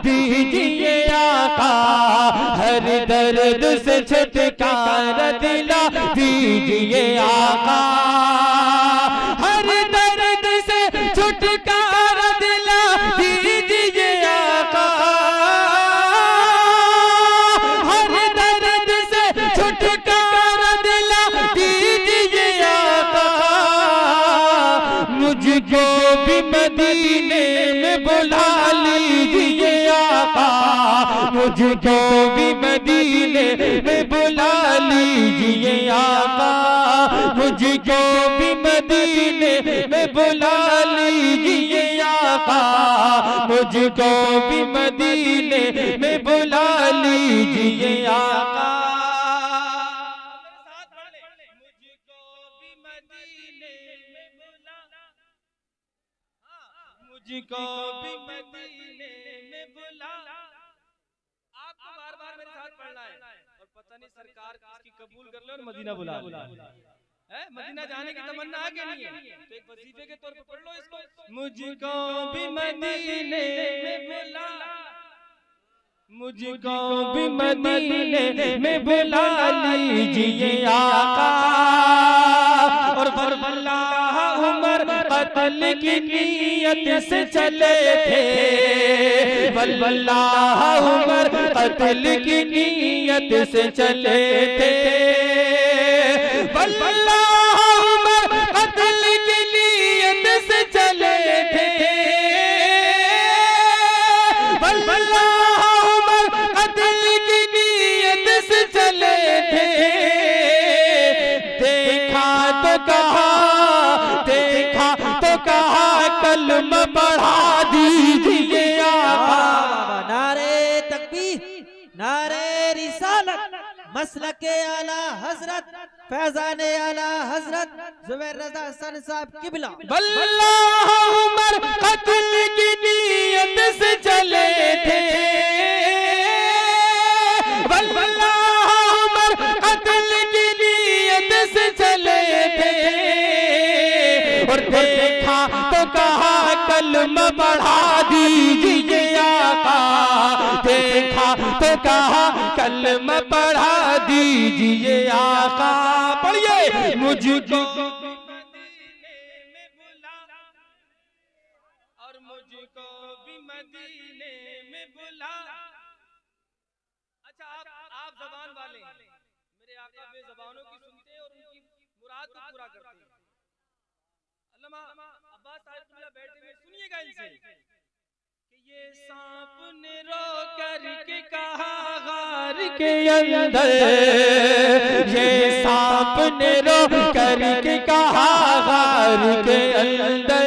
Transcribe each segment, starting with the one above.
दीजिए आका, हर दर्द से छुटकारा दिला दीजिए आका, हर दर्द से छुटकारा दिला दीजिए आका, हर दर्द से छुटकारा दिला दीजिए आका, मुझको भी मदीने में बुला लीजिए आका, मुझको भी मदीने में बुला लीजिए आका, मुझको भी मदीने में बुला लीजिए आका, मुझको भी मदीने में बुला लीजिए आका, मुझको भी मदीने में बुला। आपको बार बार मेरे साथ पढ़ना है और पता नहीं सरकार किसकी कबूल कर ले और मदीना बुला है। मदीना जाने की तमन्ना है कि नहीं है? तो एक वजीफे के तौर पर पढ़ लो इसको, मुझको भी मदीने में बुला, मुझको भी मदीने में बुला लीजिए आका, और बल्लाह उमर कत्ल की नीयत से चले थे, बल्लाह उमर कत्ल की नीयत से चले थे, बल्लाह उमर कत्ल की नीयत से चले थे, बल्लाह उमर कत्ल की नीयत से चले थे, देखा तो कहा, देखा तो कहा कलमा बढ़ा दीजिए आका, नारे तकबीर, नारे रिसालत, मसलके आला हजरत फैजाने आला हजरत जुबैर रज़ा हसन साहब किबला। बल्लाह उमर कत्ल की नीयत से चले थे, बल्लाह उमर कत्ल की नीयत से चले थे, और देखा तो कहा कलमा बढ़ा दीजिए आका, देखा तो कहा कलमा बढ़ा दीजिए आका, पढ़िए मुझको मदीने में बुला, और मुझको भी मदीने में बुला। अच्छा आप ज़बान वाले मेरे आका बेज़बानों की सुनते और उनकी मुराद को पूरा करते हैं। अल्लामा अब्बास साहिब बैठे हुए सुनिएगा इनसे कि ये सांप ने रो करके कहा गार के अंदर, ये सांप ने रो करके कहा गार के अंदर,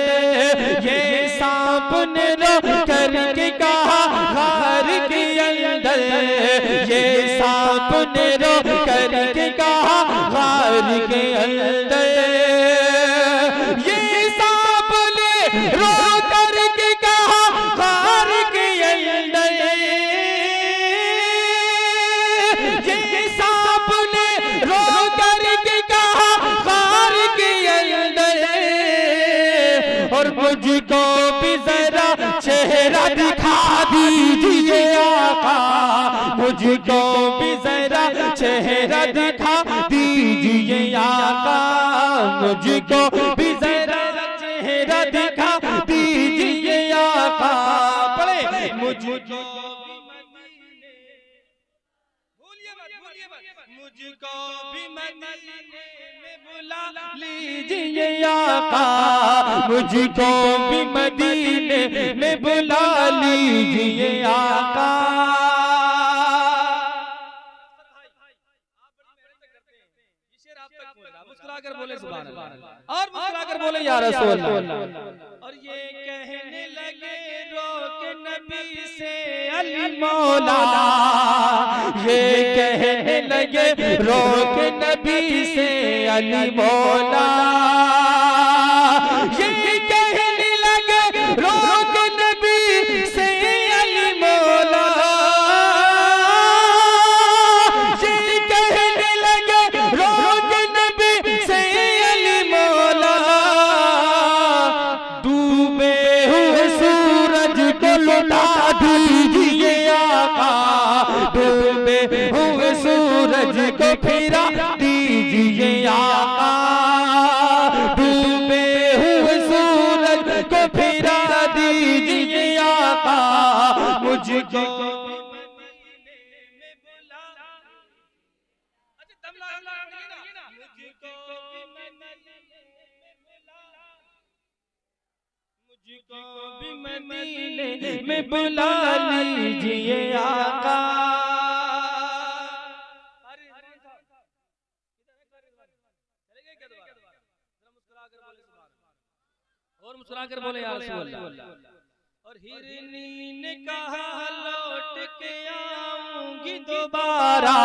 ये सांप ने रो करके कहा गार के अंदर, ये सांप ने रो करके कहा गार के अंदर, ये सांप ने रो करके कहा गार के अंदर, ये सांप ने रो करके कहा गार के अंदर, और मुझको भी जरा चेहरा दिखा दीजिए आका, मुझको भी जरा चेहरा दिखा दीजिए आका, मुझको भी जरा चेहरा दिखा दीजिए आका, पढ़े मुझको भी मदीने, भूलिए मत, मुझको भी मदीने में बुला लीजिए आका, मुझको भी मदीने में बुला लीजिए आका। मुस्कुराकर बोले सुभान अल्लाह, और मुस्कुराकर बोले या रसूल अल्लाह, और ये कहने लगे रोक नबी से अली मौला, ये कहने लगे रोक नबी से अली मौला, ये कहने लगे रोक नबी से अली मौला, ये कहने लगे रोक नबी से अली मौला, डूबे हुए सूरज को लुटा दी मुझको भी मदीने में बुला लीजिए आका। और मुस्कुरा कर बोले या रसूल अल्लाह। और हिरनी ने कहा लौट के आऊंगी दोबारा,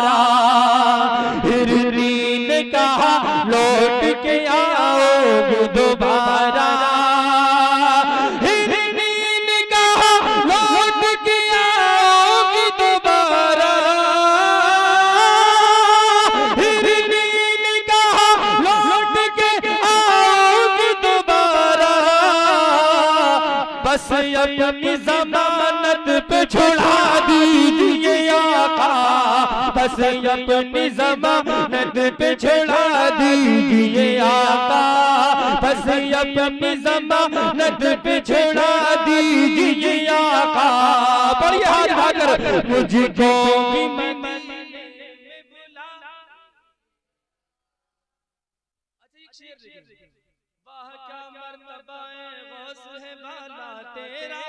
हिरनी ने कहा लौट के आओगे दोबारा, हिरनी ने कहा लौट के आओगे दोबारा, हिरनी ने कहा लौट के आओगे दोबारा। बस अपनी जमानत पे छुड़ा दीजिए आका, बस अपनी जमानत पे छुड़ा दीजिए आका, बस अपनी जमानत पे छुड़ा दीजिए आका। बड़ी हाथ उठाकर मुझको भी मदीने में बुला। अच्छा एक शेर देखिए, वाह क्या मर्तबा गौस है बाला तेरा,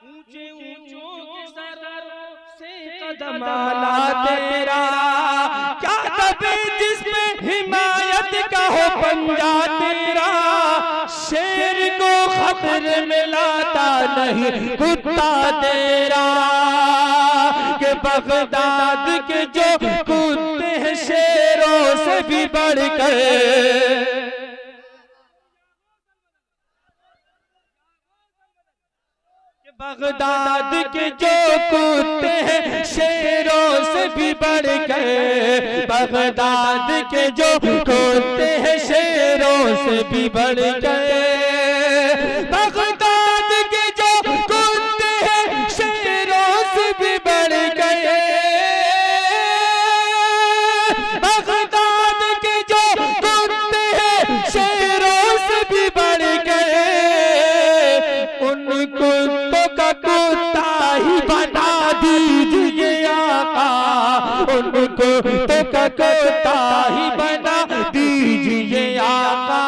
ऊंचे ऊंचों के सरों से कदम माला तेरा, क्या कभी जिसमें हिमायत का हो पंजा तेरा, शेर को खतरे में लाता नहीं कुत्ता तेरा, के बगदाद के जो कुत्ते हैं शेरों से भी बढ़कर, बगदाद के जो कुत्ते हैं शेरों से भी बढ़ गए, बगदाद के जो कुत्ते हैं शेरों से भी बढ़ गए, बगदाद के जो कुत्ते हैं शेरों से भी बढ़ गए, बगदाद के जो कुत्ते हैं शेरों से भी बढ़ गए। उनको कुत्ता ही बना दीजिए आका, उनको तो कुत्ता ही बना दीजिए आका।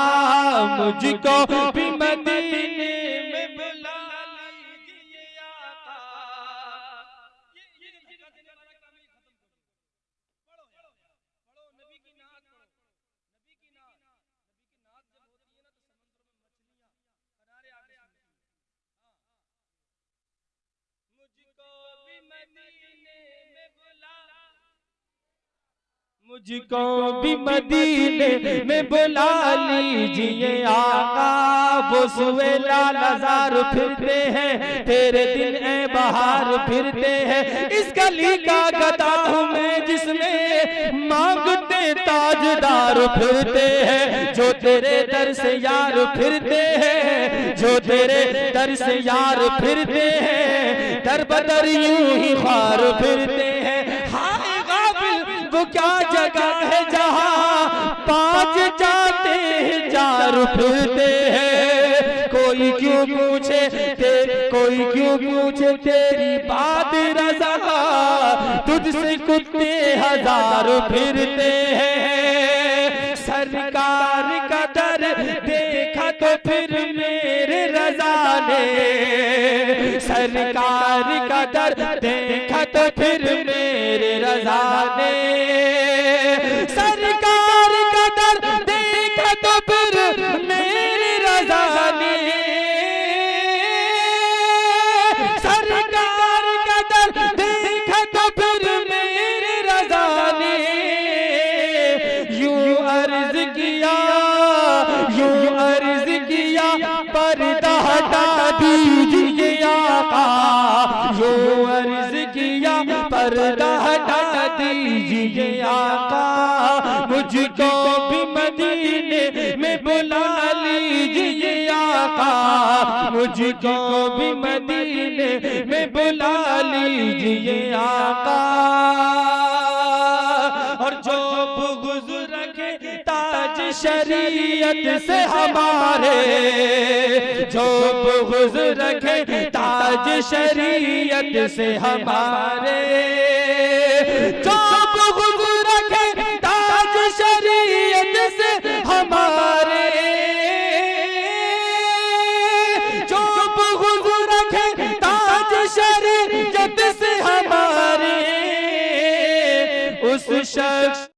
मुझको भी मदीने में बुला लीजिए आका। ये धक्का देने वाला काम ही खत्म करो। पढ़ो नबी की नात पढ़ो, नबी की नात जब होती है ना तो समुद्र में मछलियां किनारे आके मुझको भी मदीने में बुला, मुझको भी मदीने में बुला लीजिए आका। वो सुए लाल हजार फिरते हैं, तेरे दिन ए बहार फिरते हैं, इस गली का गदा हूँ मैं जिसमें मांगते ताजदार फिरते हैं, जो तेरे दर से यार फिरते हैं, जो तेरे दर से यार फिरते हैं, दर बदर यूं ही ख्वार फिरते हैं। हाय गाफिल वो क्या जगह है जहाँ पांच जाते हैं चार फिरते हैं। कोई क्यों पूछे कोई क्यों पूछे तेरी बात रज़ा, तुझसे कुत्ते हजार फिरते हैं। सरकार का दर देखा तो फिर मेरे रज़ा ने, सरकार का दर देखा तो फिर मेरे रज़ा ने, सरकार का दर देखा तो फिर मेरे रज़ा ने, सरकार का दर देखा तो फिर मेरे रज़ा ने। यूं अर्ज किया पर्दा हटा दीजिए आका, यूं अर्ज किया पर्दा हटा दीजिए आका। मुझको भी मदीने में बुला लीजिए आका, मुझको भी मदीने में बुला लीजिए आका। और जो बुग़्ज़ रखे ताज शरीयत से हमारे, जो बुग़्ज़ रखे ताज शरीयत से हमारे, जो बुग़्ज़ रखे ताज शख्स